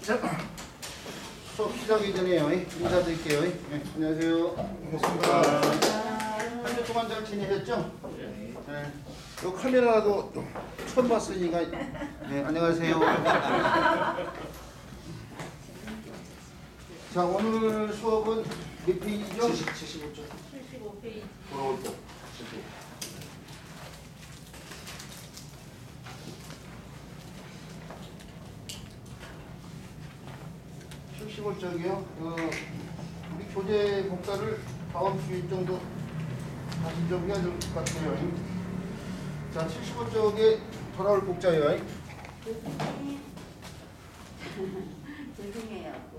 자, 수업 시작하기 전에요. 인사드릴게요. 네, 안녕하세요. 반갑습니다. 한 주 동안 잘 지내셨죠? 네. 요 카메라도 처음 봤으니까 네, 안녕하세요. 자, 오늘 수업은 몇 페이지죠? 75쪽. 75페이지. 돌아올죠. 75쪽이요. 우리 교재 복사를 다음 주 정도 다시 좀 해야 될 것 같아요. 자, 75쪽에 돌아올 복자예요. 죄송해요. 그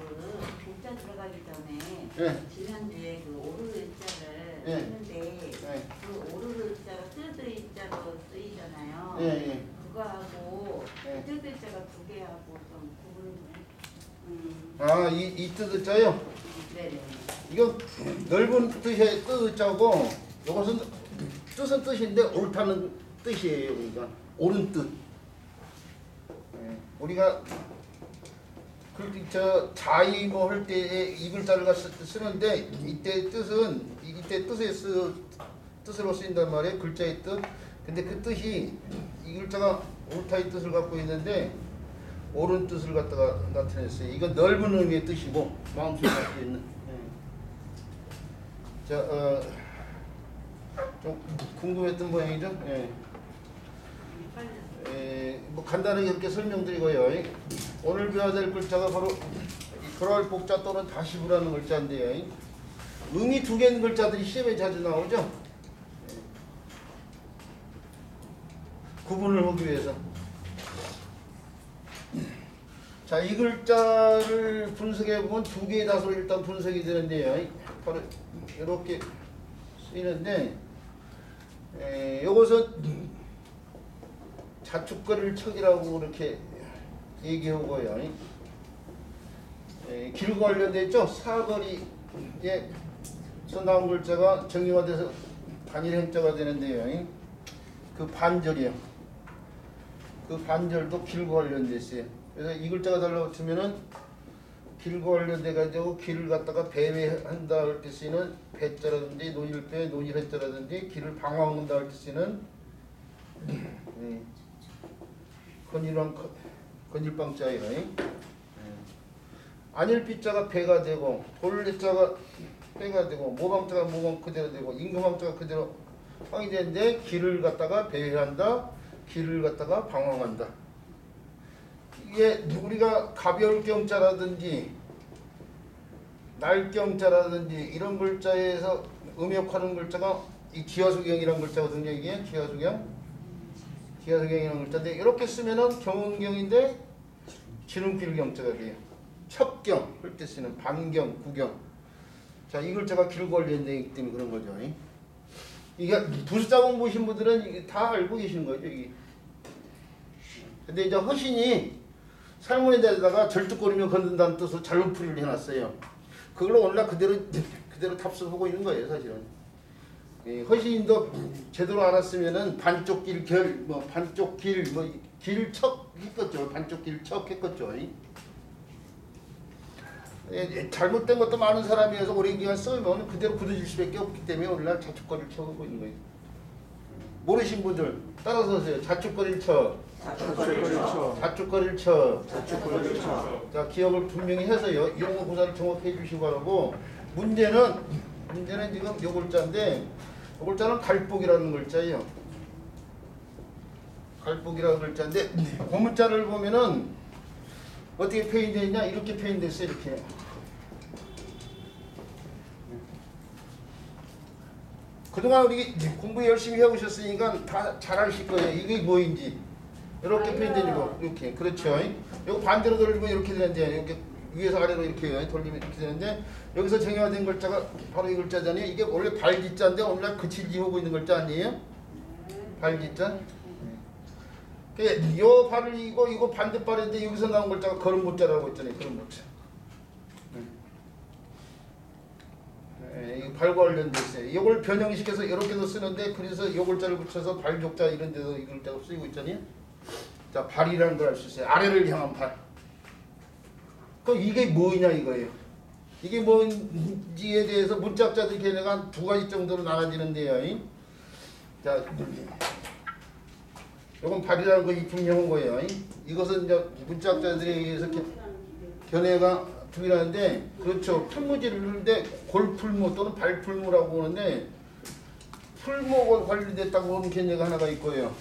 복자 들어가기 전에 네. 지난주에 그 오르르자를 네. 했는데 네. 그 오르르자가 뜨드자로 쓰이잖아요. 예, 예. 그거하고 네. 뜨드자가 두 개하고 좀 구분 좀 해. 아, 이 뜻자요? 네네. 이거 넓은 뜻의 뜻자고 이것은 뜻은 뜻인데 옳다는 뜻이에요. 그러니까 옳은 뜻. 우리가 저 자의 뭐 할 때 이 글자를 쓰는데 이때 뜻은 이때 뜻으로 쓰인단 말이에요. 글자의 뜻. 근데 그 뜻이 이 글자가 옳다의 뜻을 갖고 있는데 옳은 뜻을 갖다가 나타냈어요. 이건 넓은 의미의 뜻이고 마음속에 갖고 있는. 자, 좀 궁금했던 모양이죠. 뭐 간단하게 이렇게 설명드리고요. 오늘 배워야 될 글자가 바로 돌아올 복자 또는 다시부라는 글자인데요. 의미 두 개인 글자들이 시험에 자주 나오죠. 구분을 하기 위해서. 자, 이 글자를 분석해 보면 두 개의 다소로 일단 분석이 되는데요. 바로 이렇게 쓰이는데, 이것은 자축거릴 척이라고 그렇게 얘기하고요. 길고 관련돼 있죠. 사거리에서 나온 글자가 정의화돼서 단일 행자가 되는데요. 그 반절이요. 그 반절도 길고 관련돼 있어요. 그래서 이 글자가 달라붙으면은 길고 관련돼 가지고 길을 갖다가 배회한다 할 때 쓰이는 배자라든지 논일배, 논일해자라든지 길을 방어한다 할 때 쓰이는 건일방자예요. 안일비자가 배가 되고 돌레자가 배가 되고 모방자가 모방 그대로 되고 임금방자가 그대로 방이 되는데 길을 갖다가 배회한다, 길을 갖다가 방황한다. 이게 우리가 가벼울경자라든지 날경자라든지 이런 글자에서 음역하는 글자가 이 기하수경이라는 글자거든요. 이게 기하수경이라는 글자인데 이렇게 쓰면은 경운경인데 지름길 경자가 돼요. 첩경 할 때 쓰는 반경, 구경. 자, 이 글자가 길고 관련되기 때문에 그런 거죠. 이게 부수자 공부하신 분들은 이게 다 알고 계시는 거죠. 이게. 근데 이제 허신이 살문에다가 절뚝거리며 건든다는 뜻으로 잘못풀이를 해놨어요. 그걸로 오늘날 그대로 답습을 하고 있는 거예요, 사실은. 허신도 제대로 알았으면은 반쪽 길 결, 뭐 반쪽 길, 뭐 길척 했겠죠. 반쪽 길척 했겠죠. 잘못된 것도 많은 사람이어서 오랜 기간 쓰면 그대로 굳어질 수밖에 없기 때문에 오늘날 자축거리를 쳐하고 있는 거예요. 모르신 분들 따라서 하세요. 자축거리를 쳐. 자축거리를 쳐. 자, 기억을 분명히 해서요. 용어 구사를 정확히 해주시기 바라고. 문제는 지금 요 글자인데 요 글자는 갈복이라는 글자예요. 갈복이라는 글자인데 고문자를 보면은 어떻게 표현되어 있냐? 이렇게 표현됐어요. 이렇게. 그동안 우리 공부 열심히 해오셨으니까 다 잘 아실 거예요. 이게 뭐인지. 이렇게 표현되고 이렇게. 그렇죠. 이거 반대로 돌리면 이렇게 되는데 이렇게 위에서 아래로 이렇게 돌리면 이렇게 되는데 여기서 정의화된 글자가 바로 이 글자잖아요. 이게 원래 발기자인데 오늘날 그칠지 하고 있는 글자 아니에요? 발기자. 요 발을 이거 반대발인데 여기서 나온 글자가 걸음못자라고 있잖아요. 걸음못자. 이 발과 관련돼 있어요. 이걸 변형시켜서 이렇게도 쓰는데 그래서 이 글자를 붙여서 발족자 이런 데도 이 글자가 쓰이고 있잖아요. 자, 발이라는 걸 알 수 있어요. 아래를 향한 발. 그럼 이게 뭐냐 이거예요. 이게 뭔지에 대해서 문자학자들 걔네가 한 두 가지 정도로 나눠지는데요. 자, 요건 발이라는 거 분명한 거예요. 이것은 이제 문자학자들에 의해서 견해가 두 개라는데, 그렇죠. 풀무지를 하는데 골풀무 또는 발풀무라고 하는데, 풀무가 관련됐다고 하는 견해가 하나가 있고요.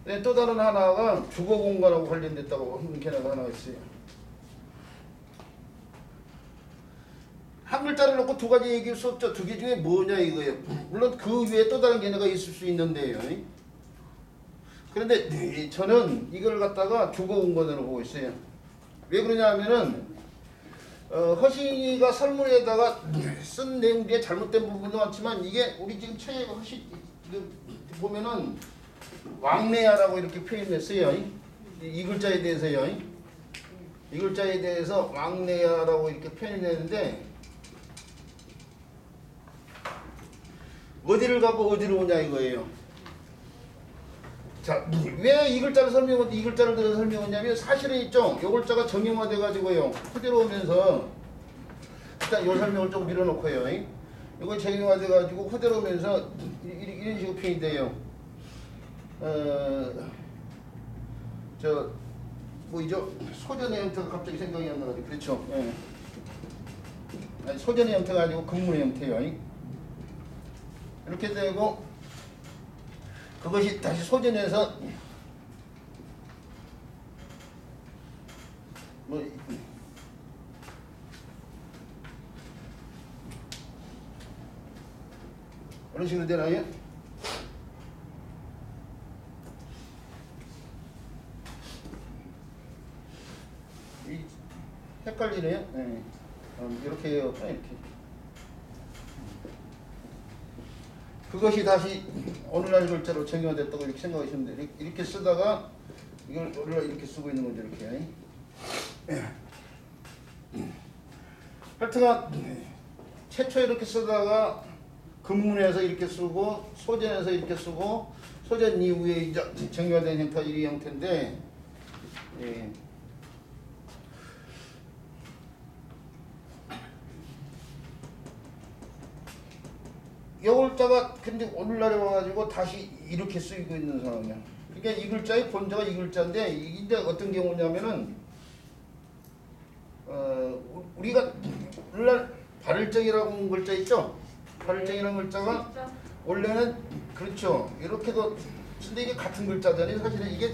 근데 또 다른 하나가 주거 공간하고 관련됐다고 하는 견해가 하나가 있어요. 한 글자를 놓고 두 가지 얘기할 수 없죠. 두 개 중에 뭐냐 이거예요. 물론 그 위에 또 다른 견해가 있을 수 있는데요. 그런데 저는 이걸 갖다가 주거 공간으로 보고 있어요. 왜 그러냐 하면은 허신이가 설문에다가 쓴 내용 중에 잘못된 부분도 많지만, 이게 우리 지금 책에 허신 보면은 왕래야라고 이렇게 표현했어요. 이 글자에 대해서요. 이 글자에 대해서 왕래야라고 이렇게 표현했는데, 어디를 가고 어디로 오냐 이거예요. 자, 왜 이 글자를 이 글자를 들어서 설명하냐면, 사실은 있죠. 이 글자가 정형화돼 가지고요. 그대로 오면서, 일단 요 설명을 좀 밀어놓고요. 이거 정형화돼 가지고 그대로 오면서 이런 식으로 표현이 돼요. 뭐이죠? 소전의 형태가 갑자기 생각이 안 나가지고, 그렇죠. 예. 아니, 소전의 형태가 아니고 근문의 형태요. 이렇게 되고, 그것이 다시 소전해서 뭐 어느 식으로 되나요? 헷갈리네요. 네. 이렇게 해요. 이렇게. 그것이 다시 오늘날 글자로 정형화됐다고 이렇게 생각하시면 돼요. 이렇게 쓰다가 이걸 오늘날 이렇게 쓰고 있는 거죠. 이렇게. 하여튼간 최초에 이렇게 쓰다가 근문에서 이렇게 쓰고 소전에서 이렇게 쓰고 소전 이후에 이제 정형화된 형태가 이 형태인데, 예. 이 글자가 근데 오늘날에 와가지고 다시 이렇게 쓰이고 있는 상황이야. 그러니까 이 글자의 본자가 이 글자인데, 이게 어떤 경우냐면은 우리가 오늘날 발을정이라고 하는 글자 있죠? 발을정이라는 글자가 원래는 그렇죠. 이렇게도 근데 이게 같은 글자잖아요. 사실은 이게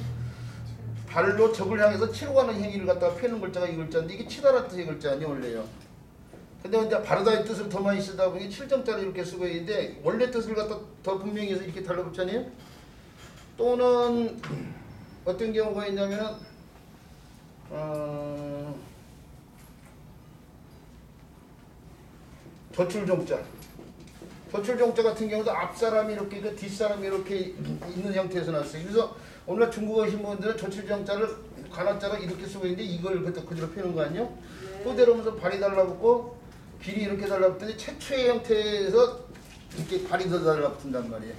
발로 적을 향해서 치러 가는 행위를 갖다가 펴는 글자가 이 글자인데, 이게 치다라는 뜻의 글자 아니에요 원래요. 근데 이제 바르다의 뜻을 더 많이 쓰다 보니 7점짜리 이렇게 쓰고 있는데, 원래 뜻을 갖다 더 분명히 해서 이렇게 달라붙잖아요. 또는 어떤 경우가 있냐면은 조출종자. 조출종자 같은 경우도 앞사람이 이렇게 있고 뒷사람이 이렇게 있는 형태에서 나왔어요. 그래서 오늘 중국어 하신 분들은 조출종자를 가나자로 이렇게 쓰고 있는데, 이걸 그대로 펴는 거 아니에요? 그대로 하면서 발이 달라붙고 길이 이렇게 달라붙더니 최초의 형태에서 이렇게 발이 더 달라붙는단 말이에요.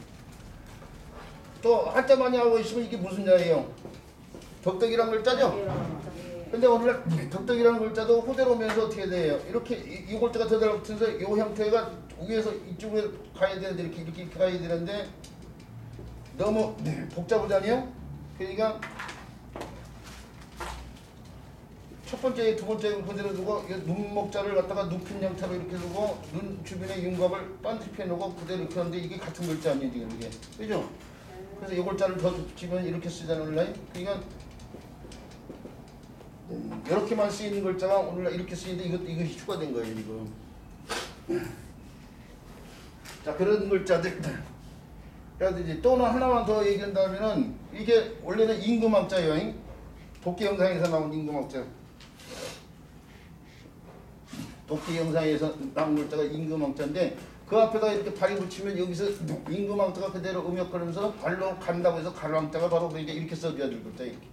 또 한자 많이 하고 있으면 이게 무슨 자예요? 덕덕이란 글자죠? 근데 오늘 덕덕이라는 글자도 그대로 오면서 어떻게 돼요? 이렇게 이 글자가 더 달라붙으면서 이 형태가 위에서 이쪽으로 가야 되는데, 이렇게 가야 되는데 너무 복잡하잖아요? 그러니까 첫 번째, 두 번째 그대로 두고 눈목자를 갖다가 눕힌 형태로 이렇게 두고 눈 주변에 윤곽을 반드시 펴놓고 그대로 이렇게 하는데, 이게 같은 글자 아니에요 지금 이게, 그죠? 그래서 이 글자를 더 붙이면 이렇게 쓰잖아요 오늘날. 그러니까 이렇게만 쓰이는 글자가 오늘날 이렇게 쓰이는데, 이것이 추가된 거예요 지금. 자, 그런 글자들. 그래서 또는 하나만 더 얘기한다면은, 이게 원래는 임금학자예요. 도끼 영상에서 나온 임금학자. 도끼 영상에서 나온 글자가 임금왕자인데, 그 앞에다 이렇게 발이 붙이면 여기서 임금왕자가 그대로 음역하면서 발로 간다고 해서 갈왕자가 바로 그러니까 이렇게 써줘야 될 글자 이렇게.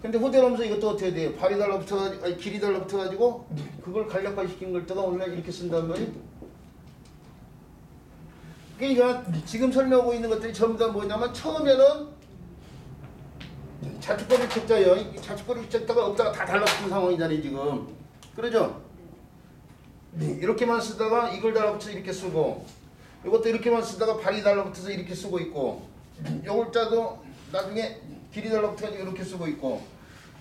근데 호대하면서 이것도 어떻게 돼요? 발이 달라붙어가지고, 아니 길이 달라붙어가지고 그걸 간략화시킨 글자가 오늘 이렇게 쓴단 말이에요. 그러니까 지금 설명하고 있는 것들이 전부 다 뭐냐면, 처음에는 자축거리 책자예요. 이 자축거리 책자가 없다가 다 달라붙은 상황이잖아요 지금. 그러죠? 이렇게만 쓰다가 이걸 달라붙여서 이렇게 쓰고, 이것도 이렇게만 쓰다가 발이 달라붙어서 이렇게 쓰고 있고, 요 글자도 나중에 길이 달라붙어서 이렇게 쓰고 있고,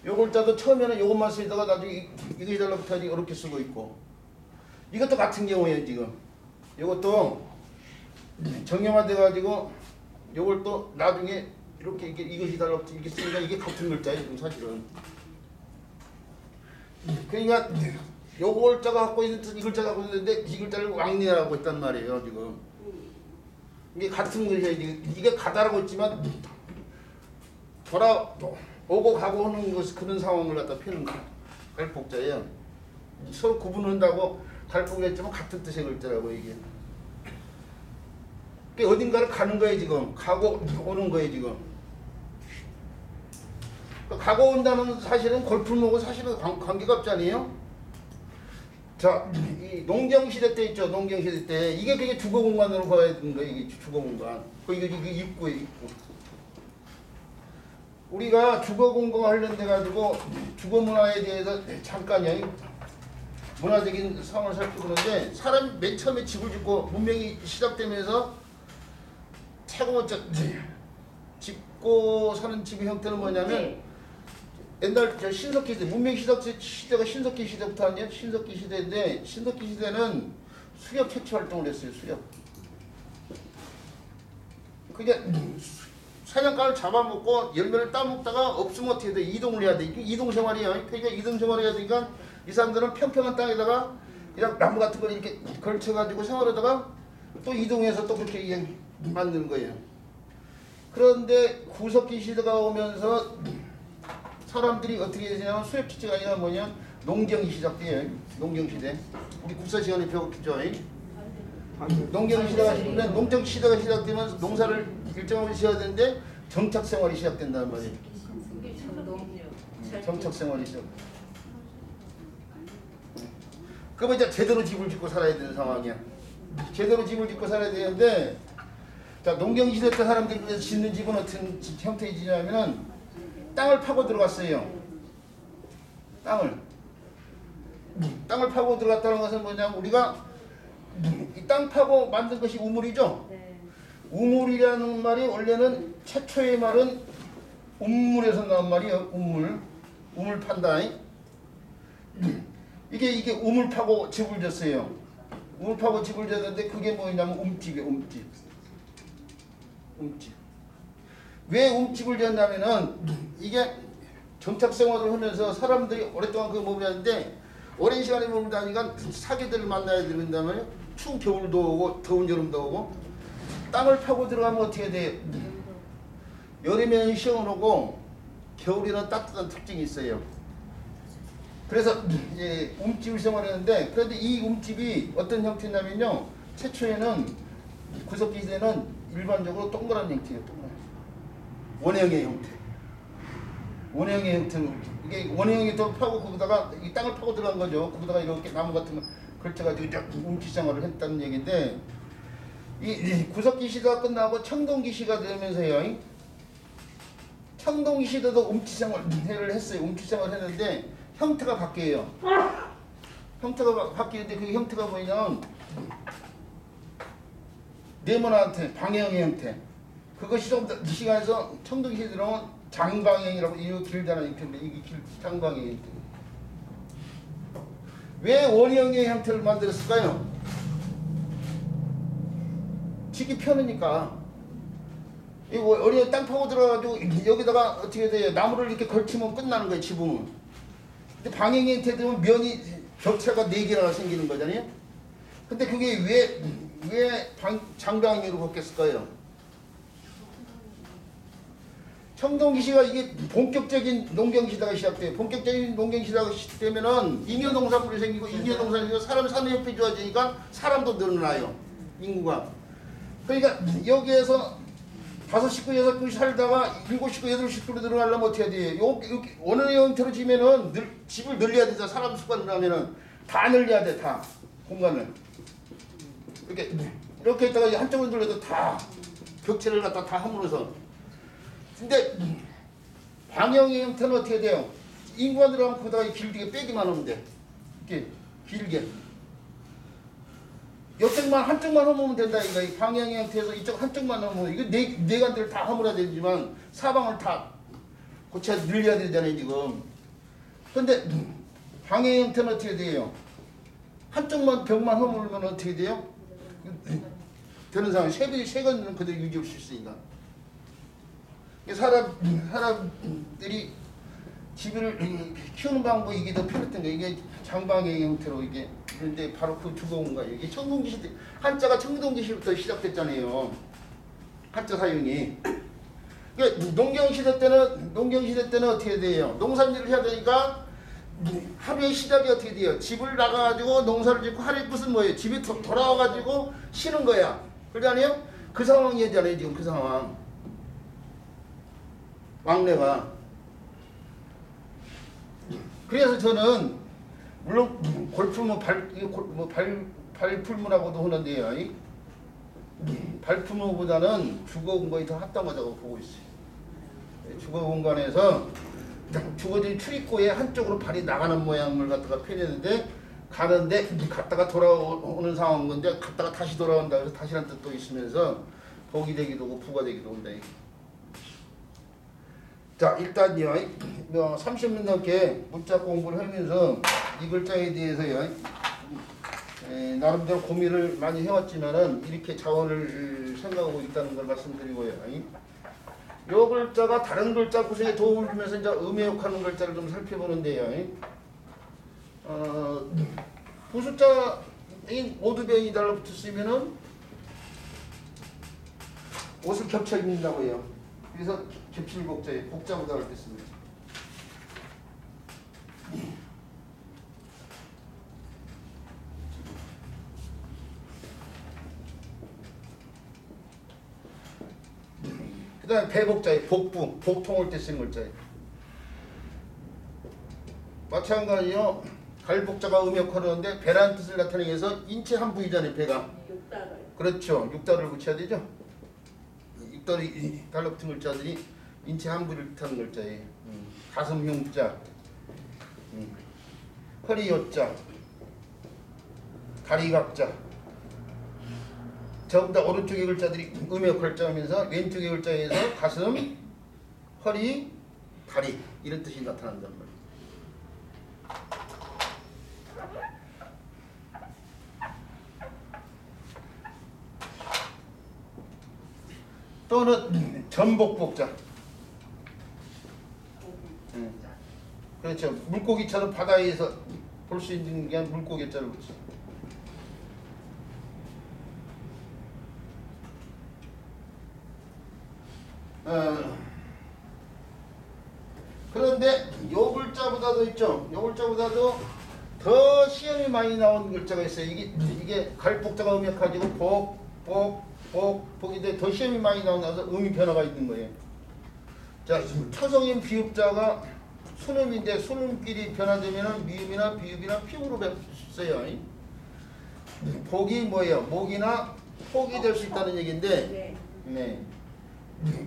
요 글자도 처음에는 요것만 쓰다가 나중에 이것이 달라붙어서 이렇게 쓰고 있고, 이것도 같은 경우예요 지금. 이것도 정형화돼 가지고 요걸 또 나중에 이렇게 이것이 달라붙어 이렇게 쓰니까 이게 같은 글자예요 지금 사실은. 그러니까 요 글자가 갖고 있는 이 글자가 갖고 있는데 이 글자를 왕래하고 있단 말이에요 지금. 이게 같은 글자예요. 이게 가다라고 있지만 돌아오고 가고 하는 것 그런 상황을 갖다 표현한 갈복자예요. 서로 구분한다고 갈복했지만 같은 뜻의 글자라고 이게. 그러니까 어딘가를 가는 거예요 지금. 가고 오는 거예요 지금. 가고 온다는 사실은 골프목은 사실은 관계가 없잖아요. 자, 이 농경시대 때 있죠. 농경시대 때 이게 그게 주거공간으로 봐야 되는 거예요. 이게 주거공간. 이게 입구예요. 입구. 우리가 주거공간 관련돼 가지고 주거문화에 대해서 잠깐요. 문화적인 상황을 살펴보는데 사람이 맨 처음에 집을 짓고 문명이 시작되면서 최고 먼저 짓고 사는 집의 형태는 뭐냐면 옛날 저 신석기 시대, 문명 시대가 신석기 시대부터 아니에요? 신석기 시대인데 신석기 시대는 수렵 채취 활동을 했어요. 수렵. 그게 사냥감을 잡아먹고 열매를 따먹다가 없으면 어떻게 돼? 이동을 해야 돼. 이동 생활이에요. 그러니까 이동 생활을 해야 되니까 이 사람들은 평평한 땅에다가 그냥 나무 같은 걸 이렇게 걸쳐가지고 생활하다가 또 이동해서 또 그렇게 만드는 거예요. 그런데 구석기 시대가 오면서 사람들이 어떻게 되냐면 수렵지가 아니라 뭐냐 농경이 시작돼요. 농경시대. 우리 국사 시간에 배웠죠. 농경시대가 시작되면 농정시대가 시작되면 농사를 일정하게 지어야 되는데 정착생활이 시작된다는 말이에요. 정착생활이 시작. 그러면 이제 제대로 집을 짓고 살아야 되는 상황이야. 제대로 집을 짓고 살아야 되는데 자 농경시대 때 사람들이 짓는 집은 어떤 형태의 집이냐면은 땅을 파고 들어갔어요. 땅을 파고 들어갔다는 것은 뭐냐면 우리가 이 땅 파고 만든 것이 우물이죠. 네. 우물이라는 말이 원래는 최초의 말은 우물에서 나온 말이에요. 우물 판다. 이게 우물 파고 집을 졌어요. 우물 파고 집을 졌는데 그게 뭐냐면 움집이에요. 움집. 왜 움집을 졌냐면은 이게 정착 생활을 하면서 사람들이 오랫동안 그 몸을 하는데 오랜 시간에 몸을 다니까 사계들을 만나야 된다면 추운 겨울도 오고 더운 여름도 오고 땅을 파고 들어가면 어떻게 돼? 여름에는 시원하고 겨울에는 따뜻한 특징이 있어요. 그래서 이제 움집을 생활했는데 그런데 이 움집이 어떤 형태냐면요. 최초에는 구석기 시대는 일반적으로 동그란 형태예요. 원형의 형태. 원형의 형태는 이게 원형이 또 파고 거기다가 이 땅을 파고 들어간 거죠. 거기다가 이렇게 나무 같은 거 걸쳐가지고 움집 생활을 했다는 얘기인데 이 구석기 시대가 끝나고 청동기 시대가 되면서요. 청동기 시대도 움집 생활을 했어요. 움집 생활을 했는데 형태가 바뀌어요. 형태가 바뀌는데 그 형태가 뭐냐면 네모난 방향의 형태. 그것이 좀 이 시간에서 청동기 시대로는 장방형이라고 이거 길다는 형태인데 이게 장방형의 형태. 왜 원형의 형태를 만들었을까요? 지기 편하니까. 이 원형 땅 파고 들어가가지고 여기다가 어떻게 돼요? 나무를 이렇게 걸치면 끝나는 거예요. 지붕은. 근데 방향의 형태 되면 면이 격차가 4개나 생기는 거잖아요. 근데 그게 왜 장방형으로 바뀌었을까요? 청동기시가 이게 본격적인 농경시대가 시작돼요. 본격적인 농경시대가 시작되면은 잉여농산물이 생기고 잉여농산이 생기고 사람 사는 형편이 좋아지니까 사람도 늘어나요. 인구가. 그러니까 여기에서 5식구, 6식구 살다가 7식구, 8식구로 들어가려면 어떻게 돼요? 여기 원형의 형태로 지면은 집을 늘려야 되죠. 사람 수가 늘어나면은 다 늘려야 돼. 다 공간을. 이렇게 있다가 한쪽으로 늘려도 다 벽체를 갖다 다 함으로써 근데 방향의 형태는 어떻게 돼요? 인구가 들어가면 거기다가 길게 빼기만 하면 돼. 이렇게 길게. 옆쪽만 한쪽만 허무면 된다 이거. 이 방향의 형태에서 이쪽 한쪽만 허무면 이거 네 간들을 다 허물어야 되지만 사방을 다 고쳐 늘려야 되잖아요 지금. 근데 방향의 형태는 어떻게 돼요? 한쪽만 벽만 허물면 어떻게 돼요? 되는 상황 세 건은 그대로 유지할 수 있으니까. 사람들이 집을 키우는 방법이 이게 더 편했던 거예요. 이게 장방의 형태로 이게. 그런데 바로 그 주거공간 이게 청동기 시대 한자가 청동기 시부터 시작됐잖아요. 한자 사용이. 그러니까 농경 시대 때는 어떻게 돼요? 농산일을 해야 되니까 하루의 시작이 어떻게 돼요? 집을 나가가지고 농사를 짓고 하루의 끝은 뭐예요? 집에 돌아와가지고 쉬는 거야. 그러지 않아요? 그 상황이잖아요 지금 그 상황. 왕래가. 그래서 저는 물론 골프는 발풀무라고도 하는데요. 발풀무보다는 주거 공간이 더 합당하다고 보고 있어요. 주거 공간에서 주거진 출입구에 한쪽으로 발이 나가는 모양을 갖다가 펴냈는데 가는데 갔다가 돌아오는 상황인 건데 갔다가 다시 돌아온다 그래서 다시란 뜻도 있으면서 복이 되기도 하고 부가 되기도 한다. 자 일단요 30년 넘게 문자 공부를 하면서 이 글자에 대해서요 나름대로 고민을 많이 해왔지만은 이렇게 자원을 생각하고 있다는 걸 말씀드리고요. 요 글자가 다른 글자 구성에 도움을 주면서 이제 음해역하는 글자를 좀 살펴보는데요. 부숫자인 오두변이 달라붙었으면은 옷을 겹쳐 입는다고 해요. 그래서 겹칠복자에 복자보다 할 때 씁니다. 그 다음에 배복자에 복부, 복통을 때 쓰는 글자에 마찬가지요. 갈복자가 음역화를 하는데 배라는 뜻을 나타내기 위해서 인체 한 부위잖아요. 배가. 그렇죠. 육달을 붙여야 되죠. 육달이 달라붙은 글자들이 인체 한 부위를 뜻하는 글자예요. 가슴 흉자, 허리 요자, 다리 각자. 전부 다 오른쪽의 글자들이 음역 글자하면서 왼쪽의 글자에서 가슴, 허리, 다리 이런 뜻이 나타난단 말이에요. 또는 전복복자. 그렇죠. 물고기처럼 바다에서 볼 수 있는 게 물고기자를 붙여. 그런데 요 글자보다도 있죠. 요 글자보다도 더 시험이 많이 나온 글자가 있어요. 이게 갈복자가 음역가지고 복인데 더 시험이 많이 나와서 음이 변화가 있는 거예요. 자, 초성인 비읍자가 순음인데 순음끼리 변화되면은 미음이나 비읍이나 피음으로 써요. 복이 뭐예요? 목이나 폭이 될 수 있다는 얘기인데, 네.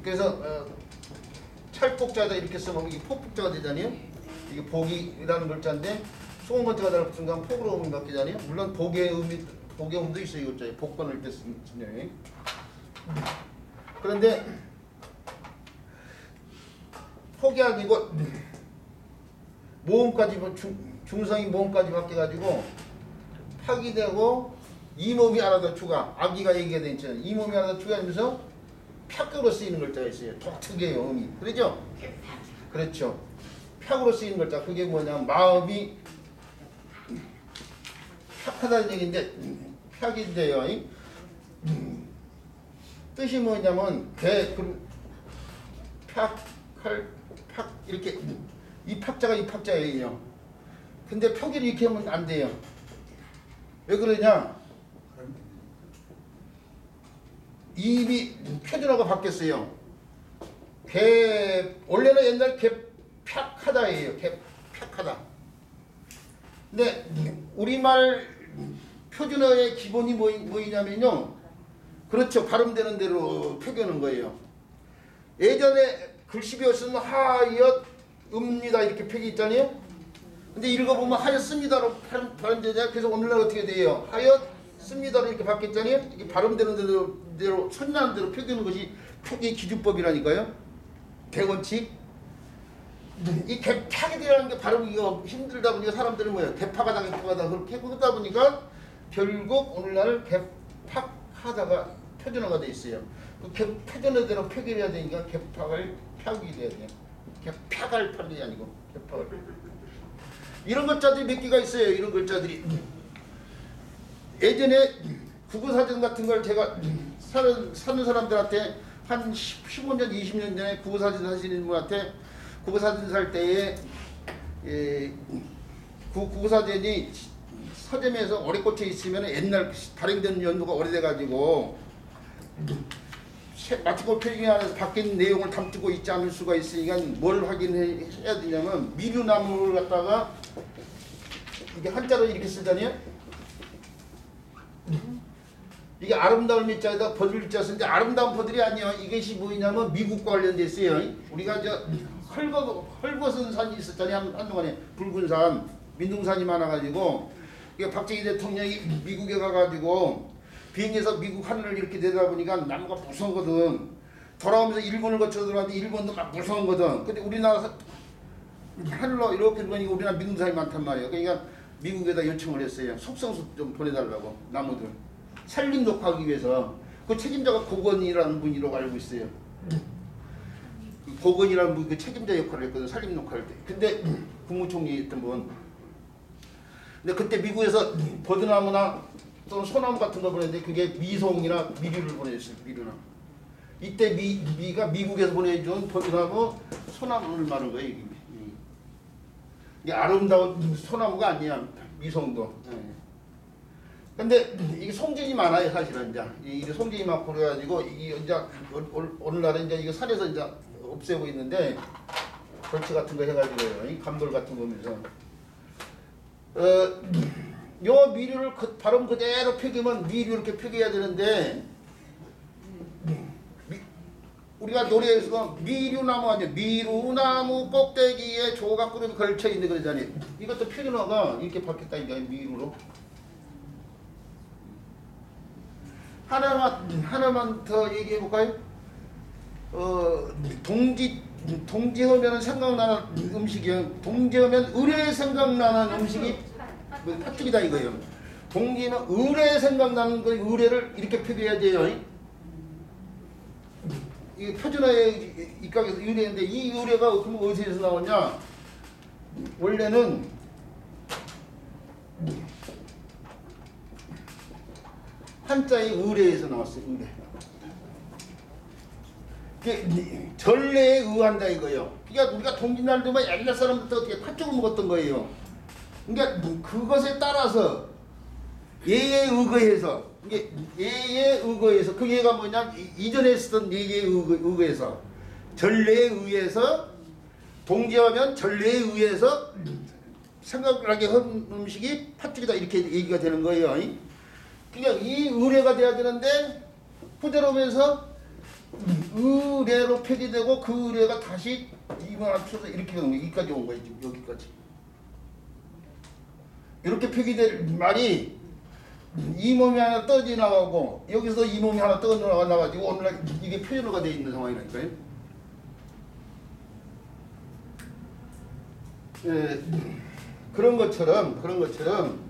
그래서 찰복자다 이렇게 쓰면 이게 폭복자가 되잖아요. 이게 복이라는 글자인데 소음 번째가 달라붙은 순간 폭으로 음이 바뀌잖아요. 물론 복의 음도 있어요. 이 글자에 복권을 때 쓰는. 그런데 폭이 아니고 모음까지 중성이 모음까지 바뀌어가지고 파기 되고 이 몸이 하나 더 추가. 아기가 얘기가 돼 있잖아요. 이 몸이 하나 더 추가하면서 팍으로 쓰이는 글자가 있어요. 독특해요 음이. 그렇죠? 그렇죠. 팍으로 쓰이는 글자. 그게 뭐냐면 마음이 팍하다는 얘기인데 팍인데요. 뜻이 뭐냐면 팍 이렇게 이 팍자가 이 팍자예요. 근데 표기를 이렇게 하면 안 돼요. 왜 그러냐? 입이 표준어가 바뀌었어요. 원래는 옛날 팍하다예요. 팍하다. 근데 우리말 표준어의 기본이 뭐냐면요. 그렇죠. 발음되는 대로 표기하는 거예요. 예전에 글씨 배웠으면 하였 읍니다 이렇게 표기 있잖아요. 근데 읽어보면 하였습니다로 발음되잖아요. 그래서 오늘날 어떻게 돼요? 하였습니다로 이렇게 바뀌었잖아요. 이게 발음되는 대로 선나는 대로 표기하는 것이 표기 기준법이라니까요. 대원칙. 이 개파기라는 게 발음이 힘들다 보니까 사람들은 뭐예요? 개파가다 그렇게 그러다 보니까 결국 오늘날 개팍하다가 표준화가 돼 있어요. 그 표준화대로 표기를 해야 되니까 개팍을 펴기 돼야 돼요. 개팍을 펴기 아니고 개팍을. 이런 글자들이 몇 개가 있어요. 이런 글자들이. 예전에 국어사전 같은 걸 제가 사는 사람들한테 한 15년, 20년 전에 국어사전 하시는 분한테 국어사전 살 때에 국어사전이 서점에서 오래 꽂혀 있으면 옛날 발행된 연도가 오래돼가지고 마티고 표기 안에서 바뀐 내용을 담고 있지 않을 수가 있으니까 뭘 확인해야 되냐면 미류나무를 갖다가 이게 한자로 이렇게 쓰잖아요. 이게 아름다운 밑자에다 버들자 쓰는데 아름다운 버들이 아니에요. 이것이 뭐냐면 미국과 관련돼 있어요. 우리가 헐벗은 산이 있었잖아요. 한동안에 붉은 산, 민둥산이 많아가지고 이게 박정희 대통령이 미국에 가가지고 비행기에서 미국 하늘을 이렇게 내다보니까 나무가 무서거든. 돌아오면서 일본을 거쳐 들어왔는데 일본도 막 무서운거든. 근데 우리나라 하늘로 이렇게 보니까 우리나라 민둥산이 많단 말이에요. 그러니까 미국에다 요청을 했어요. 속성수 좀 보내달라고 나무들. 산림 녹화하기 위해서. 그 책임자가 고건이라는 분이라고 알고 있어요. 고건이라는 분이 그 책임자 역할을 했거든. 산림 녹화할 때. 근데 국무총리였던 분. 근데 그때 미국에서 버드나무나 또는 소나무 같은 거 보냈는데 그게 미송이나 미류를 보내줬어요. 미류나. 이때 미가 미국에서 보내준 버드나무 소나무를 말한 거예요. 이게 아름다운 소나무가 아니야. 미송도. 근데 이게 송진이 많아요. 사실은 이제 송진이 많고 그래가지고 이제 오늘날은 이제 이거 산에서 이제 없애고 있는데 벌치 같은 거 해가지고요. 이 감돌 같은 거 보면서 요 미류를 발음 그대로 표기하면 미류 이렇게 표기해야 되는데 우리가 노래에서 미류나무 아니에요. 미루나무 꼭대기에 조각구름이 걸쳐 있는 거잖아요. 이것도 표준어가 이렇게 바뀌었다니까 미루로. 하나만 더 얘기해 볼까요? 동지하면 생각나는 음식이요. 동지하면 의뢰 생각나는 음식이 팥죽이다 이거예요. 동지는 의뢰 생각나는 거 의뢰를 이렇게 표기해야 돼요. 이 표준어에 입각해서 의뢰인데 이 의뢰가 그럼 어디서 나오냐? 원래는 한자의 의뢰에서 나왔어요. 의뢰. 그게 전례에 의한다 이거예요. 그러니까 우리가 동짓날 되면 옛날 사람부터 어떻게 팥죽을 먹었던 거예요. 그러니까 그것에 따라서 예에 의거해서 이게 예에 의거해서 그 예가 뭐냐 이전에 쓰던 예에 의거해서 전례에 의해서 동지하면 전례에 의해서 생각나게 한 음식이 팥죽이다 이렇게 얘기가 되는 거예요. 그러니까 이 의뢰가 돼야 되는데 후대로 오면서 의뢰로 표기되고 그 의뢰가 다시 이만 합쳐서 이렇게 온 거예요. 여기까지 온 거예요. 여기까지. 이렇게 표기될 말이 이 몸이 하나 떨어져 나가고 여기서 이 몸이 하나 떨어져 나가가지고 오늘날 이게 표준어가 되어 있는 상황이라니까요. 그런 것처럼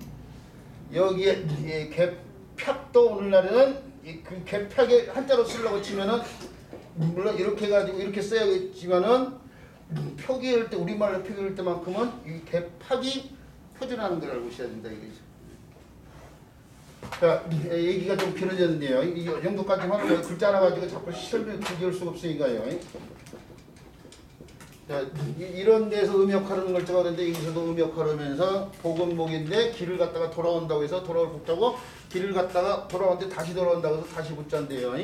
여기에 개팍도 오늘날에는 그 개팍에 한자로 쓰려고 치면은 물론 이렇게 해가지고 이렇게 써야겠지만은 표기할 때 우리말로 표기할 때만큼은 이 개팍이 표준하는 걸 알고 있어야 된다 이거죠. 자, 얘기가 좀 길어졌는데요. 이 정도까지 하는 거예요. 글자 하나 가지고 자꾸 설명 길게 수가 없으니까요. 자, 이런 데서 음역하는 글자가 그런데 여기서도 음역하면서 복음목인데 길을 갔다가 돌아온다고 해서 돌아올 붙자고 길을 갔다가 돌아오는데 다시 돌아온다고 해서 다시 붙자인데요.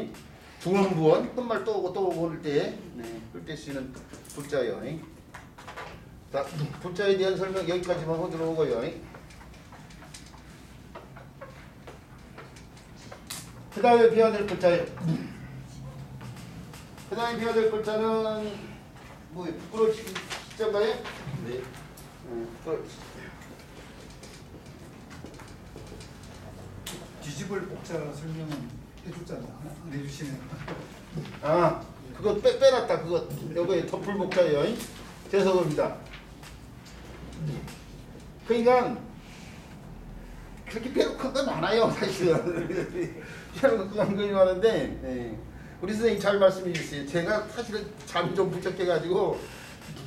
부원부원 한 말 또 오고 또 오고 할 때 그럴 때 쓰이는 붙자예요. 자, 붙자에 대한 설명 여기까지만 하도록 하고요. 그 다음에 배워야 될 글자예요. 그 다음에 배워야 될 글자는 뭐 부끄러워 시점가요? 네. 부끄러워. 뒤집을 복자 설명은 해줬잖아. 안 해주시네요. 아, 그거 빼놨다. 그거 여기 덮을 복자예요. 죄송합니다. 그러니까 그렇게 빼놓고 건 많아요, 사실은. 빼놓고 건 거이 많은데, 예. 우리 선생님 잘 말씀해 주셨어요. 제가 사실은 잠이 좀 부족해가지고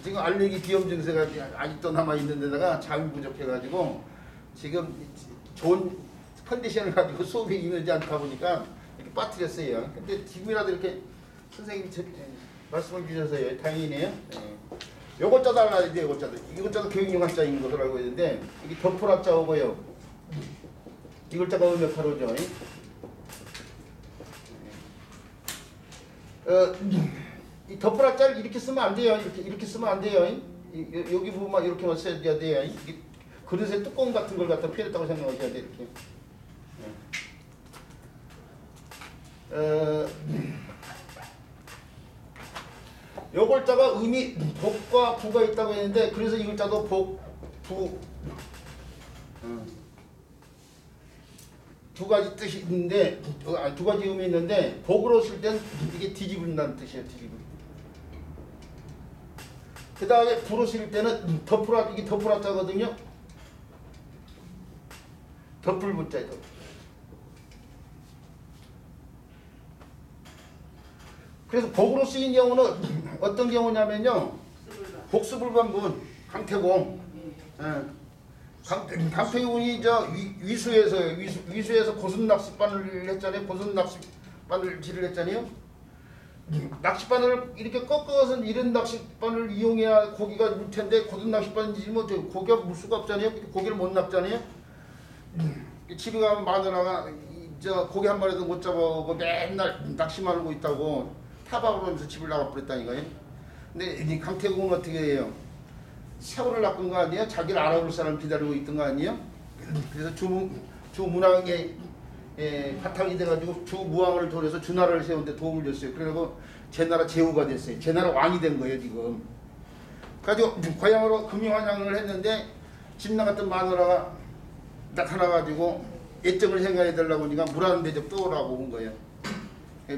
지금 알레르기 비염 증세가 아직도 남아 있는 데다가 잠이 부족해가지고 지금 좋은 컨디션을 가지고 수업이 이르지 않다 보니까 이렇게 빠뜨렸어요. 근데 지금이라도 이렇게 선생님이 말씀을 주셔서요. 다행이네요. 예. 요것 자 달라야 돼요. 요것 자도. 이것 자도 교육용 한자인 것으로 알고 있는데 이게 덮으라 자오고요. 이 글자가 음역하로죠. 이 덮으라 자를 이렇게 쓰면 안 돼요. 이렇게 쓰면 안 돼요. 여기 부분만 이렇게만 써야 돼요. 이게 그릇에 뚜껑 같은 걸 갖다 피했다고 생각하셔야 돼요. 이렇게. 요 글자가 의미 복과 부가 있다고 했는데 그래서 이 글자도 복, 부 두 가지 뜻이 있는데 두 가지 의미 있는데 복으로 쓸 땐 이게 뒤집은다는 뜻이에요. 뒤집은. 그 다음에 부로 쓸 때는 덮으라 이게 덮으라 자거든요. 덮을 부자예요. 그래서 복으로 쓰인 경우는 어떤 경우냐면요. 복수불반분 강태공. 예. 강태공이 저 위수에서 고순 낚싯바늘 했잖아요. 고순 낚싯바늘 질을 했잖아요. 낚싯바늘을 이렇게 꺾어서 이런 낚싯바늘을 이용해야 고기가 물 텐데 고순 낚싯바늘이지 뭐 고기가 물 수가 없잖아요. 고기를 못 낚잖아요. 집에 가면 마누라가 저 고기 한 마리도 못 잡아오고 맨날 낚시 말고 있다고 타박으로 하면서 집을 나가버렸다니까요. 근데 이 강태공은 어떻게 해요? 새우를 낚은 거 아니에요? 자기를 알아볼 사람 기다리고 있던 거 아니에요? 그래서 주문왕의 바탕이 돼가지고 주무왕을 돌려서 주나라를 세우는데 도움을 줬어요. 그래고 제나라 제후가 됐어요. 제나라 왕이 된 거예요 지금. 그래가지고 고향으로 금융환영을 했는데 집 나갔던 마누라가 나타나가지고 애정을 생각해 달라고 하니까 물 한 대접 떠오라고 온 거예요.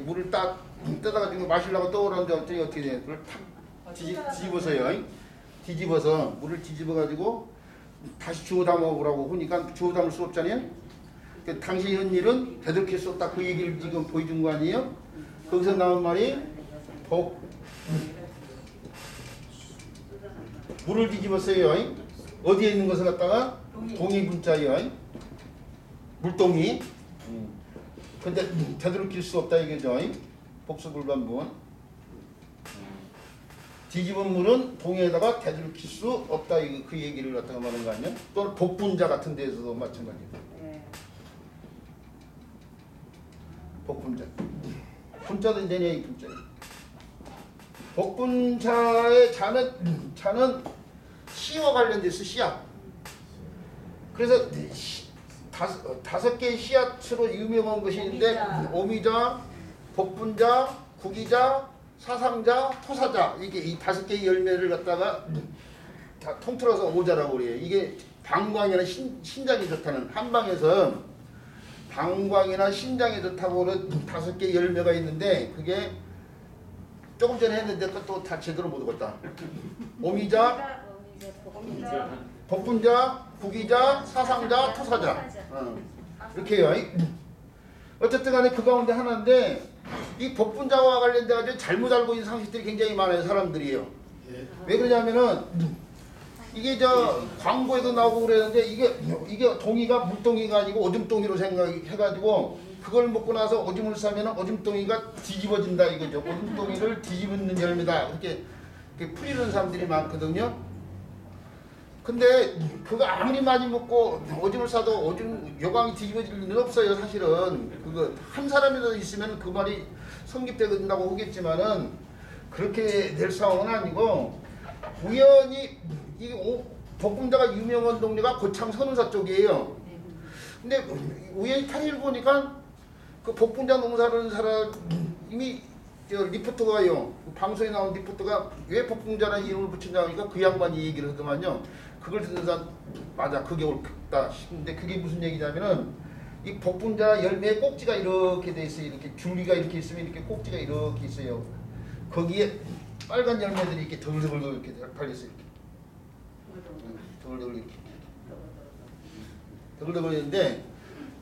물을 딱 뜯어가지고 마시려고 떠오르는데 어떻게 돼요? 그걸 탁 뒤집어서요. 뒤집어서 물을 뒤집어가지고 다시 주워 담아오라고 하니까 주워 담을 수 없잖아요. 당시 한 일은 되돌릴 수 없다. 그 얘기를 지금 보여준 거 아니에요? 거기서 나온 말이 복 물을 뒤집었어요. 어디에 있는 것을 갖다가 동이 문자예요. 물동이. 근데 되돌릴 수 없다 이거죠. 복수불반분. 뒤집은 물은 동에다가 되돌릴 수 없다 이거 그 얘기를 갖다가 말하는 거 아니에요? 또는 복분자 같은 데에서도 마찬가지예요. 복분자. 분자도 내냐 분자. 복분자의 자는 시와 관련돼서 씨앗. 그래서 다섯 개의 씨앗으로 유명한 것이 있는데 오미자, 복분자, 구기자, 사상자, 토사자 이게 이 다섯 개의 열매를 갖다가 다 통틀어서 오자라고 그래요. 이게 방광이나 신장이 좋다는 한방에서 방광이나 신장이 좋다고 하는 다섯 개의 열매가 있는데 그게 조금 전에 했는데 그것도 다 제대로 못 읽었다. 오미자, 복분자, 구기자, 사상자, 토사자. 이렇게 해요. 어쨌든 간에 그 가운데 하나인데 이 복분자와 관련돼가지고 잘못 알고 있는 상식들이 굉장히 많아요. 사람들이에요. 왜 그러냐면은 이게 저 광고에도 나오고 그랬는데 이게 동이가 물동이가 아니고 오줌동이로 생각해가지고 그걸 먹고 나서 오줌을 싸면은 오줌동이가 뒤집어진다 이거죠. 오줌동이를 뒤집는 열매다 이렇게 풀이는 사람들이 많거든요. 근데 그거 아무리 많이 먹고 오줌을 싸도 오줌 요강이 뒤집어질 일은 없어요. 사실은 그거 한 사람이라도 있으면 그 말이 성립된다고 하겠지만은 그렇게 될 상황은 아니고 우연히 이 복분자가 유명한 동네가 고창 선운사 쪽이에요. 근데 우연히 타리를 보니까 그 복분자 농사를 하는 사람이 저 리포터가요. 방송에 나온 리포터가 왜 복분자라는 이름을 붙였냐 하니까 그 양반이 얘기를 하더만요. 그걸 듣는 맞아 그게 옳다 싶은데 그게 무슨 얘기냐면은 이 복분자 열매에 꼭지가 이렇게 돼 있어요. 이렇게 줄기가 이렇게 있으면 이렇게 꼭지가 이렇게 있어요. 거기에 빨간 열매들이 이렇게 더글더글 이렇게 달렸어요. 더글더글 이렇게 더글더글 있는데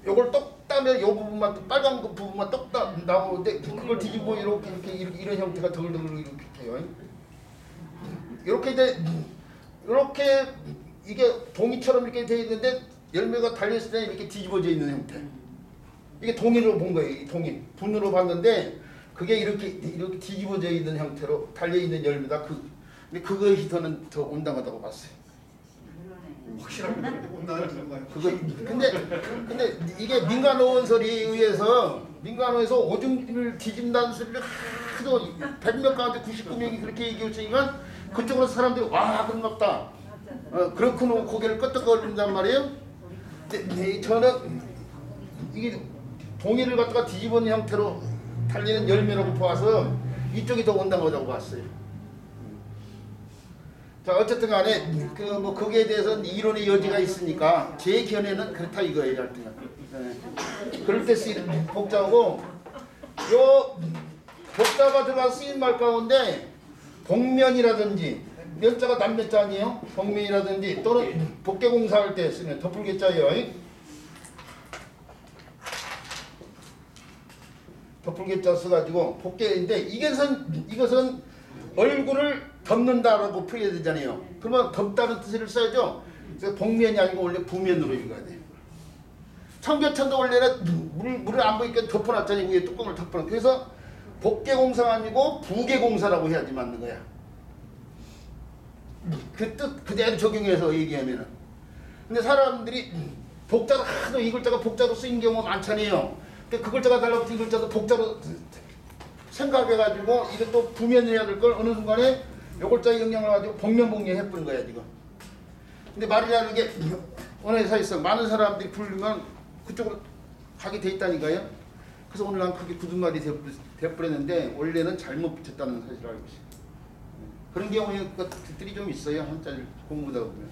요걸 똑 따면 요 부분만 또 빨간 그 부분만 똑 나오는데 그걸 뒤집어 이렇게 이런 형태가 더글더글 이렇게 해요. 이렇게 돼 이렇게 이게 동이처럼 이렇게 돼 있는데 열매가 달렸을 때 이렇게 뒤집어져 있는 형태. 이게 동이로 본 거예요. 이 동이 분으로 봤는데 그게 이렇게 뒤집어져 있는 형태로 달려 있는 열매다. 근데 그것이 더 온당하다고 봤어요. 확실하게 온난을 전가요. 그거 근데 이게 민간어원설에 의해서 민간어에서 오줌을 뒤진다는 소리를 하도 100명 가운데 99명이 그렇게 얘기했으니까 그쪽으로 사람들이 와 그런갑다. 그렇구나 고개를 끄덕거린단 말이에요. 근데 저는 이게 동이를 갖다가 뒤집은 형태로 달리는 열매라고 봐서 이쪽이 더 온당하다고 봤어요. 자 어쨌든 간에 뭐 거기에 대해서는 이론의 여지가 있으니까 제 견해는 그렇다 이거예요. 하여튼 그럴 때 쓰이는 복자고 요 복자가 들어가 쓰인 말 가운데 복면이라든지 면자가 남면자 아니에요? 복면이라든지 또는 복개공사할 때 쓰면 덮을개자예요. 덮을개자 써가지고 복개인데 이것은 얼굴을 덮는다라고 풀어야 되잖아요. 그러면 덮다는 뜻을 써야죠. 그래서 복면이 아니고 원래 부면으로 읽어야 돼요. 청계천도 원래는 물을 안 보니까 덮어놨잖아요. 위에 뚜껑을 덮어놨. 그래서 복개공사가 아니고 부개공사라고 해야지 맞는 거야. 그 뜻 그대로 적용해서 얘기하면은. 근데 사람들이 복자가 하도 이 글자가 복자로 쓰인 경우가 많잖아요. 그 글자가 달라붙은 이 글자도 복자로 생각해가지고 이것도 부면해야 될 걸 어느 순간에 요 글자의 영향을 가지고 복면복면 해버린 거야 지금. 근데 말이라는 게 어느 회사에서 많은 사람들이 부르면 그쪽으로 가게 돼 있다니까요. 그래서 오늘 난 그게 굳은 말이 돼버렸는데 원래는 잘못 붙였다는 사실을 알고 있어요. 그런 경우들이 좀 있어요. 한자를 공부하다 보면.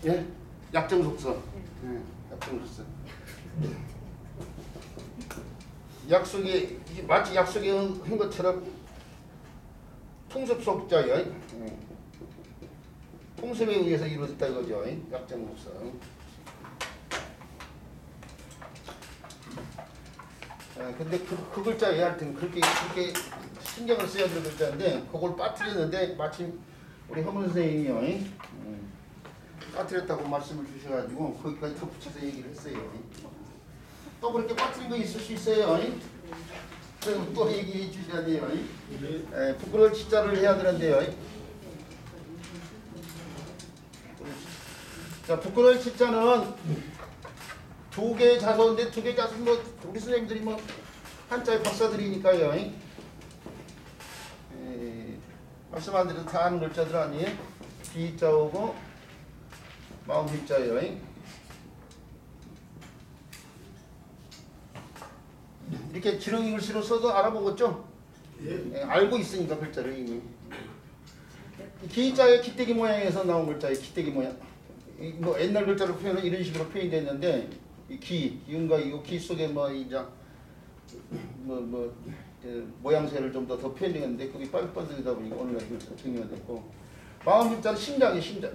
예? 약정속서. 예, 약정속서. 약속이 마치 약속이 한 것처럼 풍습속자요. 풍습에 의해서 이루어졌다 이거죠. 약정속서. 근데 그 글자에 하여튼 그렇게 신경을 써야 될 글자인데 그걸 빠뜨렸는데 마침 우리 허문 선생님이 빠뜨렸다고 말씀을 주셔가지고 거기까지 덧붙여서 얘기를 했어요. 또 그렇게 빠뜨린 거 있을 수 있어요. 그럼 또 얘기해 주셔야 돼요. 부끄러울 시자를 해야 되는데요. 자, 부끄러울 시자는 두 개의 자서인데 두 개의 자서 뭐 우리 선생님들이 뭐 한자의 박사들이니까요. 말씀한 대로 다 아는 글자들 아니에요? 비자오고 마음 비자예요. 이렇게 지렁이 글씨로 써도 알아보겠죠? 예, 알고 있으니까 글자를 이미. 기자의 기대기 모양에서 나온 글자예요. 기대기 모양. 뭐 옛날 글자로 표현은 이런 식으로 표현되어 있는데 이 기, 이음과 이거 기 속에 뭐 이제 모양새를 좀 더 표현되었는데 그게 빨리빨리다 보니까 오늘날 이걸 정리가 됐고 마음 글자는 심장이 심장.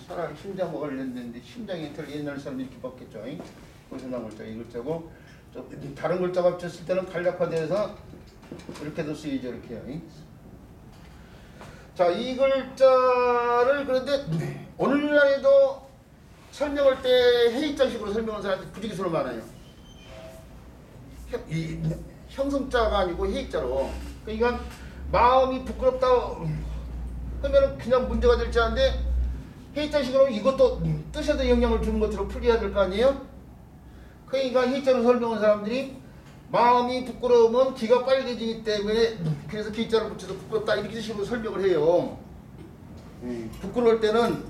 사람 심장과 관련된데 심장이 옛날 사람들이 이렇게 봤겠죠. 거기서 나온 글자 이 글자고 다른 글자가 붙였을 때는 간략화돼서 이렇게도 쓰이죠. 이렇게요. 자, 이 글자를 그런데 오늘날에도 설명할 때 해익자식으로 설명하는 사람들이 부지기수로 많아요. 이 형성자가 아니고 해익자로. 그러니까 마음이 부끄럽다 하면 그냥 문제가 될지 않은데 해익자식으로 이것도 뜻에도 영향을 주는 것으로 풀이해야 될 거 아니에요? 그러니까 해익자로 설명한 사람들이 마음이 부끄러우면 기가 빨개지기 때문에 그래서 기자를 붙여서 부끄럽다 이렇게 식으로 설명을 해요. 부끄러울 때는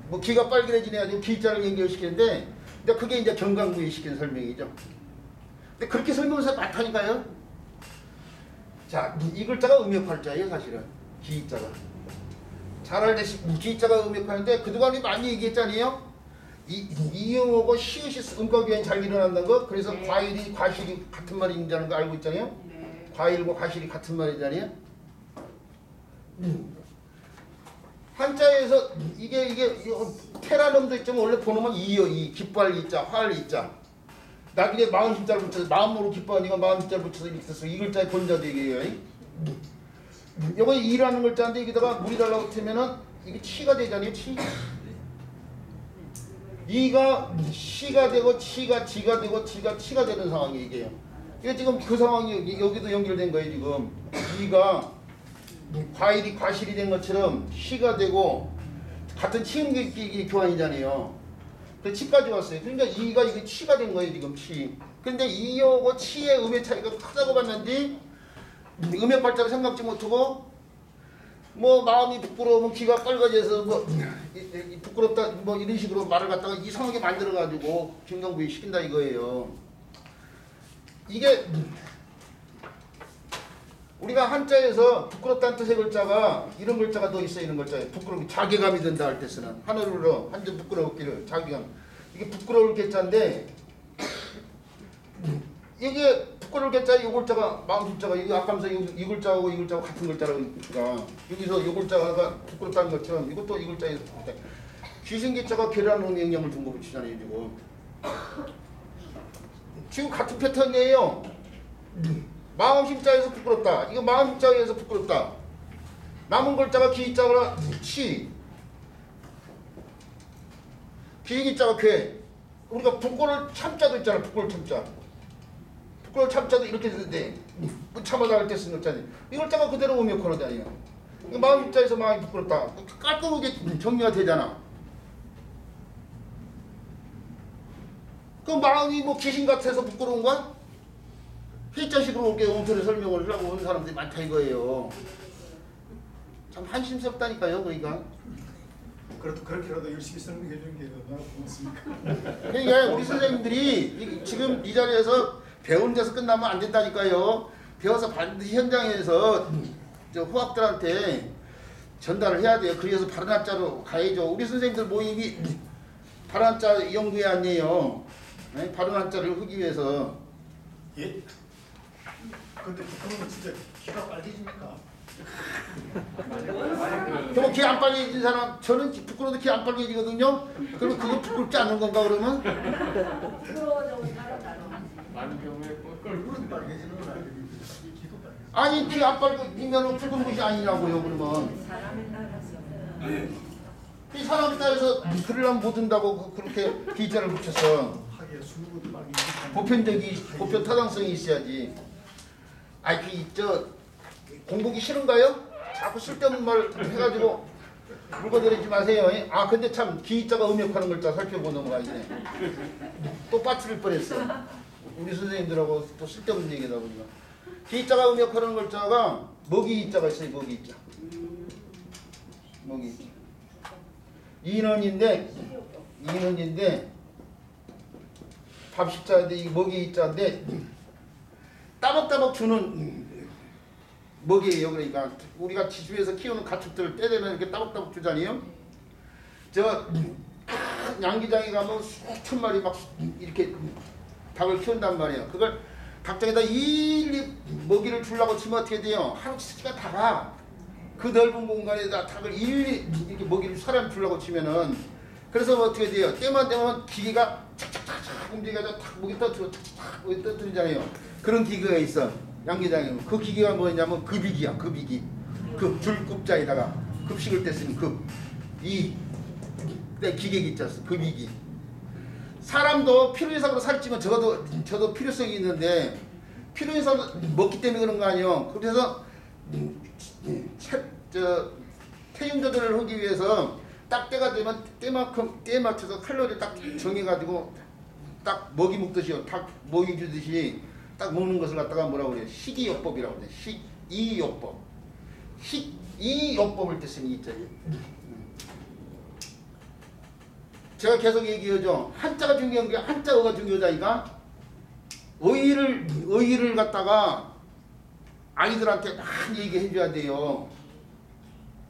뭐 기가 빨개지네 가지고 기자를 연결시키는데 그게 이제 경강부에 시킨 설명이죠. 근데 그렇게 설명서 많다니까요. 자, 이 글자가 음역할자예요, 사실은. 기자가. 잘 알듯이 기자가 음역하는데 그동안 많이 얘기했잖아요. 이용하고 시읒이 음가교환이 잘 일어난다는 거. 그래서 네. 과일이 과실이 같은 말인다는 거 알고 있잖아요. 네. 과일과 과실이 같은 말이잖아요. 한자에서 이게 테라놈도 있지만 원래 본어면 이요, 이 기뻐할 이자, 화할 이자. 나중에 마음 힘자를 붙여서 마음으로 기뻐하니까 마음 힘자를 붙여서 이렇게 써서 이 글자의 본자도 이게요. 요거 이라는 글자인데 여기다가 물이 달라고 치면은 이게 치가 되잖아요. 치. 이가 시가 되고 치가 지가 되고 지가 치가 되는 상황이 이게요. 이게 지금 그 상황이 여기도 연결된 거예요. 지금 이가 과일이 과실이 된 것처럼 시가 되고 같은 치음기 교환이잖아요. 그 치까지 왔어요. 그러니까 이가 이게 치가 된 거예요. 지금 치. 근데 이하고 치의 음의 차이가 크다고 봤는데 음의 발자를 생각지 못하고 뭐 마음이 부끄러우면 귀가 빨개져서 뭐 부끄럽다 뭐 이런 식으로 말을 갖다가 이상하게 만들어 가지고 김경부에 시킨다 이거예요. 이게 우리가 한자에서 부끄럽다는 뜻의 글자가 이런 글자가 더 있어요. 이런 글자에 부끄럽게 자괴감이 든다 할 때 쓰는 하늘으로 한점 부끄럽기를 자괴감. 이게 부끄러울 글자인데 이게 부끄러울 글자 이 글자가 마음 글자가 이거 아까면서 이 글자하고 이 글자하고 같은 글자라고 그러니까 여기서 이 글자가 부끄럽다는 것처럼 이것도 이 글자에서 귀신 기자가 괴라는 영향을 준 거 붙이잖아요. 지금 같은 패턴이에요. 마음 힘자에서 부끄럽다. 이거 마음 힘자에서 부끄럽다. 남은 글자가 기자가 치. 기기자가 괴. 우리가 부끄러울 참자도 있잖아. 부끄러울 참자. 부끄러울 참자도 이렇게 쓰는데 참아다 할 때 쓰는 글자니. 이 글자가 그대로 음역하잖아요. 마음 힘자에서 마음이 부끄럽다. 깔끔하게 정리가 되잖아. 그 마음이 뭐 귀신 같아서 부끄러운 거야? 회자식으로 이렇게 엉터리 설명을 하려고 오는 사람들이 많다 이거예요. 참 한심스럽다니까요, 그러니까. 그래도 그렇게라도 열심히 설명해 주는 게 얼마나 고맙습니까? 그러니까 우리 선생님들이 지금 이 자리에서 배우는 데서 끝나면 안 된다니까요. 배워서 반드시 현장에서 저 후학들한테 전달을 해야 돼요. 그래서 바른 한자로 가야죠. 우리 선생님들 모임이 바른 한자 연구회 아니에요. 네? 바른 한자를 하기 위해서. 예? 근데 부끄러우면 진짜 귀가 빨개집니까? 그럼 귀 안 빨개진 사람, 저는 부끄러워도 귀 안 빨개지거든요. 그럼 그거 부끄럽지 않은 건가 그러면? 많은 경우에 얼굴은 빨개지는 건 아니고 귀가 빨개. 아니 귀 안 빨개지면 붉은 것이 아니냐고요 그러면. 이 사람에 따라서 그러려면 못 한다고 그렇게 기자를 붙여서 하기에 술도 빨개지니까. 보편 타당성이 있어야지. 아이 저 공부기 싫은가요? 자꾸 쓸데없는 말 해가지고 물건들이지 마세요. 아 근데 참 기자가 음역하는 글자 살펴보는 거야 이제. 또 빠뜨릴 뻔했어. 우리 선생님들하고 또 쓸데없는 얘기다 보니까. 기자가 음역하는 글자가 먹이자가 있어요. 먹이자. 먹이자. 인원인데 밥식자인데 이 먹이자인데 따박따박 주는 먹이에요. 그러니까 우리가 지주에서 키우는 가축들 때 되면 이렇게 따박따박 주잖아요. 저 양기장에 가면 수천 마리 막 이렇게 닭을 키운단 말이에요. 그걸 닭장에다 일일이 먹이를 주려고 치면 어떻게 돼요? 하루치가 다가 그 넓은 공간에다 닭을 일일이 이렇게 먹이를 사람 주려고 치면은 그래서 어떻게 돼요? 때만 되면 기계가 착착착착 움직여서 탁 먹이 떠들어 착착착 먹이 떠들잖아요. 그런 기계가 있어. 양계장에 그 기계가 뭐냐면 급이기야. 급이기. 급 줄급자에다가 급식을 때 쓰는 급이 기계기 있잖아. 급이기. 사람도 필요이상으로 살찌면 저도 필요성이 있는데 필요이상 먹기 때문에 그런 거 아니에요. 그래서 체중 조절을 하기 위해서 딱 때가 되면 때에 맞춰서 칼로리를 딱 정해가지고 딱 먹이 먹듯이요. 딱 먹이 주듯이 딱 먹는 것을 갖다가 뭐라고 그래요? 식이요법이라고 그래요. 식이요법. 식이요법을 뜻은 이자예요. 제가 계속 얘기하죠. 한자가 중요한 게 한자어가 중요하다니까. 의의를 갖다가 아이들한테 많이 얘기해 줘야 돼요.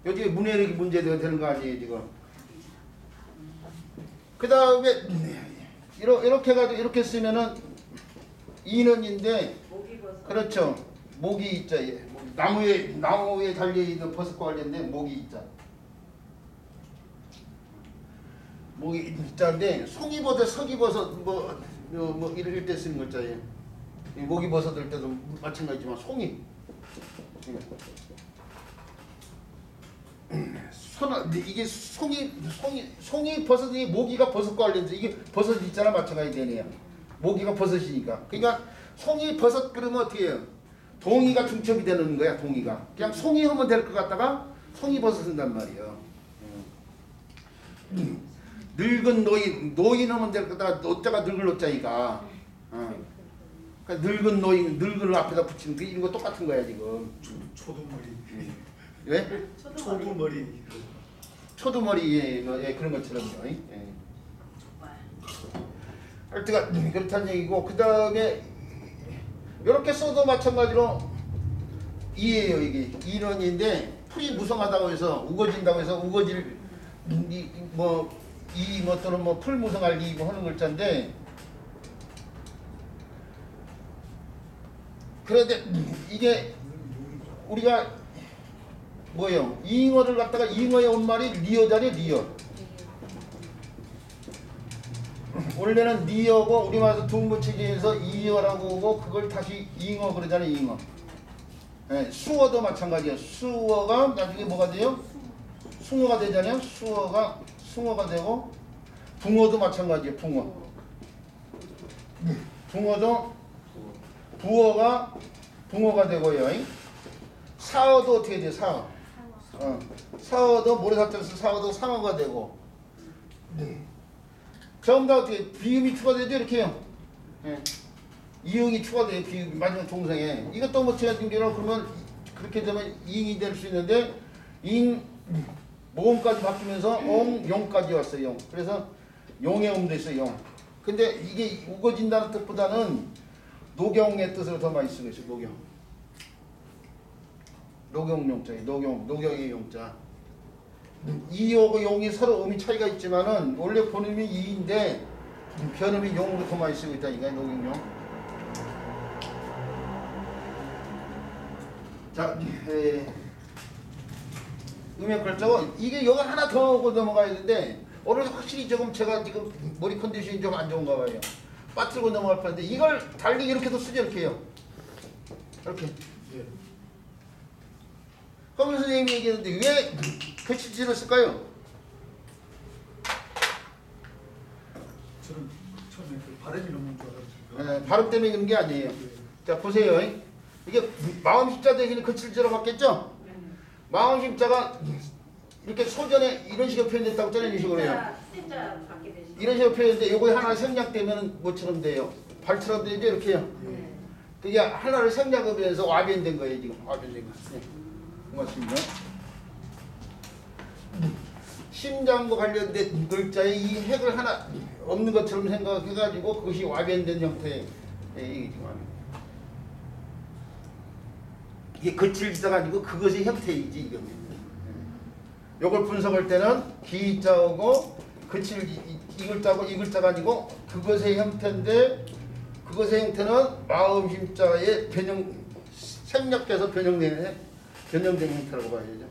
요즘에 문해력이 문제가 되는 거 아니에요 지금. 그 다음에 이렇게 해가지고 이렇게 쓰면은 인원인데 목이버섯. 그렇죠. 목이 있자. 나무에 달려있는 버섯과 관련된 목이 있자. 목이 있자인데 송이버섯, 서기버섯 뭐 이럴 때 쓰는 글자예요. 목이버섯일 때도 마찬가지지만 송이. 이게 송이 버섯이 모기가 버섯과 관련돼. 이게 버섯 있잖아 마찬가지 되네요. 모기가 버섯이니까. 그러니까 송이 버섯 그러면 어떻게 해요? 동이가 중첩이 되는 거야. 동이가 그냥 송이 하면 될 것 같다가 송이 버섯 쓴단 말이에요. 늙은 노인 하면 될 것 같다가 노자가 늙을 노자이가. 그러니까 늙은 노인 늙을 앞에다 붙이는 게 이거 똑같은 거야 지금. 초두머리. 왜? 초두머리. 초두머리 예, 그런 것처럼요. 예. 하여튼 그렇다는 얘기고 그 다음에 이렇게 써도 마찬가지로 이예요. 이게 인원인데 풀이 무성하다고 해서 우거진다고 해서 우거질 뭐 또는 뭐 풀 무성할 이 뭐 하는 글자인데 그런데 이게 우리가 뭐예요? 잉어를 갖다가 잉어에 온 말이 리어잖아요. 리어. 원래는 리어고 우리말에서 둥부치기에서 이어라고 오고 그걸 다시 잉어 그러잖아요. 잉어. 네, 수어도 마찬가지예요. 수어가 나중에 뭐가 돼요? 숭어가 되잖아요. 숭어가 되고 붕어도 마찬가지예요. 붕어. 붕어도 부어가 붕어가 되고요. 사어도 어떻게 돼요? 사어. 사어도 모래사자에서 사어도 상어가 되고. 전부 다 어떻게 비음이 추가되죠? 이렇게요. 예. 이응이 추가돼요. 비음 마지막 종성에. 이것도 뭐 제가 중계로 그러면 그렇게 되면 잉이 될 수 있는데 잉 모음까지 바뀌면서 옹 용까지 왔어요. 용. 그래서 용의 음도 있어요. 용. 근데 이게 우거진다는 뜻보다는 녹용의 뜻으로 더 많이 쓰고 있어요. 녹용. 녹용용자예요. 녹용의 용자. 이하고 용이 서로 음이 차이가 있지만은 원래 본음이 이인데 변음이 용으로 더 많이 쓰고 있다니까. 녹용용. 자, 음역 글자고 이게 여기 하나 더 하고 넘어가야 되는데 오늘 확실히 조금 제가 지금 머리 컨디션이 좀 안 좋은가 봐요. 빠뜨리고 넘어갈 뻔한데 이걸 달리 이렇게도 쓰죠. 이렇게 해요. 이렇게. 예. 허민 선생님이 얘기했는데 왜 거칠지를 쓸까요? 저는 처음에 그 발음이 너무 좋아가지고. 발음 때문에 그런 게 아니에요. 자 보세요. 이게 마음 십자 대신에 거칠지로 바뀌었죠? 마음 십자가 이렇게 소전에 이런 식으로 표현됐다고 저는 이런 식으로요. 진짜 받게 되시죠. 이런 식으로 표현했는데 요거 하나 생략되면 뭐처럼 돼요? 발처럼 되죠? 이렇게요. 네. 그게 하나를 생략하면서 와변된 거예요. 지금 와변된 거. 네. 고맙습니다. 심장과 관련된 글자에 이 핵을 하나 없는 것처럼 생각해가지고 그것이 와변된 형태의 얘기죠. 이게 거칠지가 아니고 그것의 형태이지 이거는. 요걸 분석할 때는 기자하고 거칠 이 글자고 이 글자가 아니고 그것의 형태인데 그것의 형태는 마음 힘자의 변형 생략돼서 변형된 형태라고 봐야죠.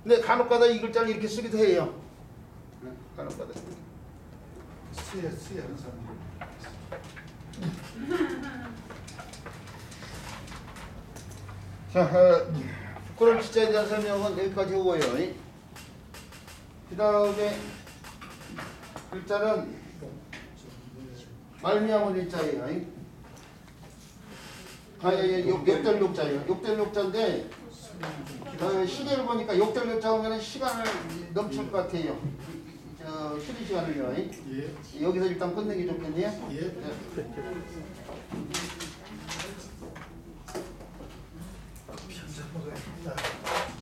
근데 간혹가다 이 글자를 이렇게 쓰기도 해요. 간혹가다. 수혜하는 사람들. 자, 부끄러운 지자에 대한 설명은 여기까지 하고요. 그 다음에 글자는 말미암은 일자예요. 역절 욕자예요. 역절 욕자인데 시계를 보니까 역절 욕자 오면 시간을 넘칠 것 같아요. 쉬는 시간을요. 예. 여기서 일단 끝내기 좋겠네요. 예.